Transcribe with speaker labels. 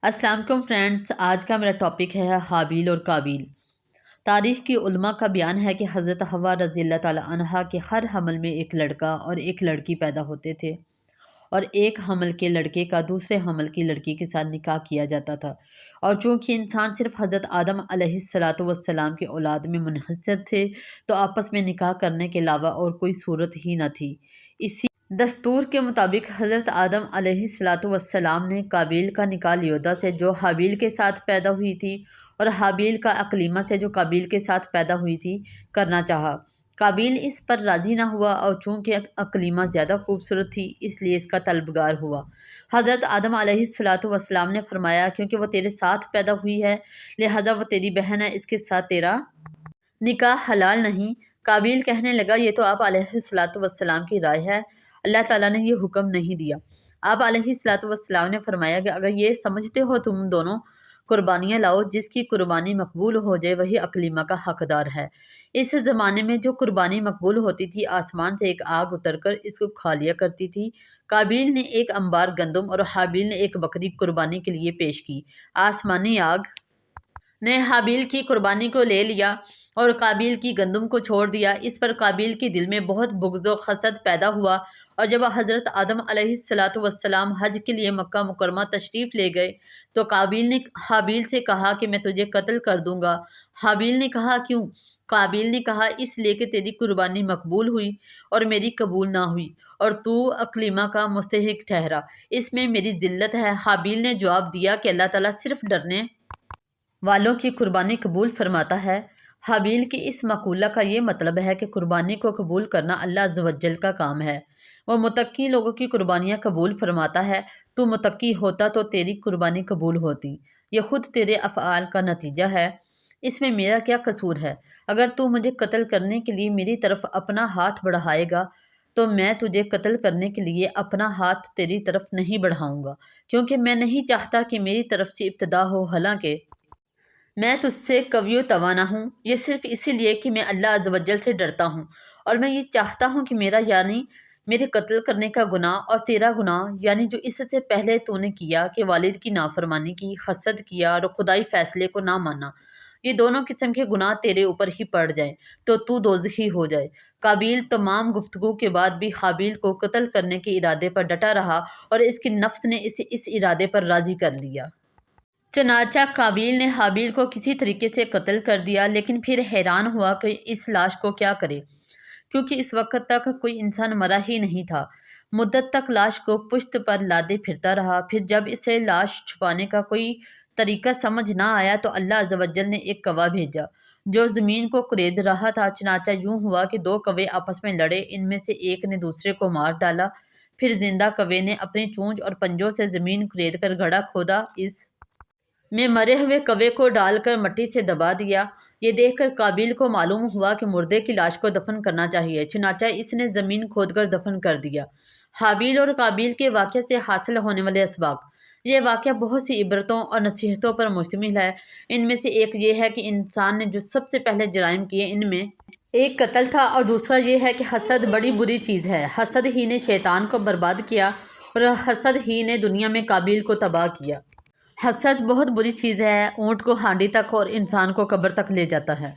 Speaker 1: السلام علیکم فرینڈس، آج کا میرا ٹاپک ہے حابیل اور قابیل۔ تاریخ کی علماء کا بیان ہے کہ حضرت حوا رضی اللہ تعالی عنہا کے ہر حمل میں ایک لڑکا اور ایک لڑکی پیدا ہوتے تھے، اور ایک حمل کے لڑکے کا دوسرے حمل کی لڑکی کے ساتھ نکاح کیا جاتا تھا۔ اور چونکہ انسان صرف حضرت آدم علیہ السلام کے اولاد میں منحصر تھے تو آپس میں نکاح کرنے کے علاوہ اور کوئی صورت ہی نہ تھی۔ اسی دستور کے مطابق حضرت آدم علیہ السلام نے قابیل کا نکاح لیودا سے جو حابیل کے ساتھ پیدا ہوئی تھی اور حابیل کا اقلیمہ سے جو قابیل کے ساتھ پیدا ہوئی تھی کرنا چاہا۔ قابیل اس پر راضی نہ ہوا، اور چونکہ اقلیمہ زیادہ خوبصورت تھی اس لیے اس کا طلبگار ہوا۔ حضرت آدم علیہ السلام نے فرمایا، کیونکہ وہ تیرے ساتھ پیدا ہوئی ہے لہذا وہ تیری بہن ہے، اس کے ساتھ تیرا نکاح حلال نہیں۔ قابیل کہنے لگا، یہ تو آپ علیہ السلام کی رائے ہے، اللہ تعالیٰ نے یہ حکم نہیں دیا۔ آپ علیہ السلام نے فرمایا کہ اگر یہ سمجھتے ہو تم دونوں قربانیاں لاؤ، جس کی قربانی مقبول ہو جائے وہی اقلیمہ کا حقدار ہے۔ اس زمانے میں جو قربانی مقبول ہوتی تھی آسمان سے ایک آگ اتر کر اس کو کھا لیا کرتی تھی۔ قابیل نے ایک انبار گندم اور حابیل نے ایک بکری قربانی کے لیے پیش کی۔ آسمانی آگ نے حابیل کی قربانی کو لے لیا اور قابیل کی گندم کو چھوڑ دیا۔ اس پر قابیل کے دل میں بہت بغض و حسد پیدا ہوا، اور جب حضرت آدم علیہ السلام حج کے لیے مکہ مکرمہ تشریف لے گئے تو قابیل نے حابیل سے کہا کہ میں تجھے قتل کر دوں گا۔ حابیل نے کہا، کیوں؟ قابیل نے کہا، اس لیے کہ تیری قربانی مقبول ہوئی اور میری قبول نہ ہوئی، اور تو اقلیمہ کا مستحق ٹھہرا، اس میں میری ذلت ہے۔ حابیل نے جواب دیا کہ اللہ تعالیٰ صرف ڈرنے والوں کی قربانی قبول فرماتا ہے۔ حابیل کی اس مقولہ کا یہ مطلب ہے کہ قربانی کو قبول کرنا اللہ عز و جل کا کام ہے، وہ متقی لوگوں کی قربانیاں قبول فرماتا ہے۔ تو متقی ہوتا تو تیری قربانی قبول ہوتی، یہ خود تیرے افعال کا نتیجہ ہے، اس میں میرا کیا قصور ہے؟ اگر تو مجھے قتل کرنے کے لیے میری طرف اپنا ہاتھ بڑھائے گا تو میں تجھے قتل کرنے کے لیے اپنا ہاتھ تیری طرف نہیں بڑھاؤں گا، کیونکہ میں نہیں چاہتا کہ میری طرف سے ابتدا ہو، حالانکہ میں تجھ سے قوی و توانا ہوں، یہ صرف اسی لیے کہ میں اللہ عز و جل سے ڈرتا ہوں، اور میں یہ چاہتا ہوں کہ میرا یعنی میرے قتل کرنے کا گناہ اور تیرا گناہ یعنی جو اس سے پہلے تو نے کیا کہ والد کی نافرمانی کی، حسد کیا اور خدائی فیصلے کو نہ مانا، یہ دونوں قسم کے گناہ تیرے اوپر ہی پڑ جائیں تو دوزخی ہو جائے۔ قابیل تمام گفتگو کے بعد بھی حابیل کو قتل کرنے کے ارادے پر ڈٹا رہا، اور اس کے نفس نے اسے اس ارادے پر راضی کر لیا۔ چنانچہ قابیل نے حابیل کو کسی طریقے سے قتل کر دیا، لیکن پھر حیران ہوا کہ اس لاش کو کیا کرے، کیونکہ اس وقت تک کوئی انسان مرا ہی نہیں تھا۔ مدت تک لاش کو پشت پر لادے پھرتا رہا، پھر جب اسے لاش چھپانے کا کوئی طریقہ سمجھ نہ آیا تو اللہ عز و جل نے ایک کوا بھیجا جو زمین کو کرید رہا تھا۔ چنانچہ یوں ہوا کہ دو کوے آپس میں لڑے، ان میں سے ایک نے دوسرے کو مار ڈالا، پھر زندہ کوے نے اپنی چونچ اور پنجوں سے زمین کھرید کر گڑھا کھودا، اس میں مرے ہوئے کوے کو ڈال کر مٹی سے دبا دیا۔ یہ دیکھ کر قابیل کو معلوم ہوا کہ مردے کی لاش کو دفن کرنا چاہیے، چنانچہ اس نے زمین کھود کر دفن کر دیا۔ حابیل اور قابیل کے واقعے سے حاصل ہونے والے اسباق۔ یہ واقعہ بہت سی عبرتوں اور نصیحتوں پر مشتمل ہے۔ ان میں سے ایک یہ ہے کہ انسان نے جو سب سے پہلے جرائم کیے ان میں ایک قتل تھا، اور دوسرا یہ ہے کہ حسد بڑی بری چیز ہے۔ حسد ہی نے شیطان کو برباد کیا، اور حسد ہی نے دنیا میں قابیل کو تباہ کیا۔ حسد بہت بری چیز ہے، اونٹ کو ہانڈی تک اور انسان کو قبر تک لے جاتا ہے۔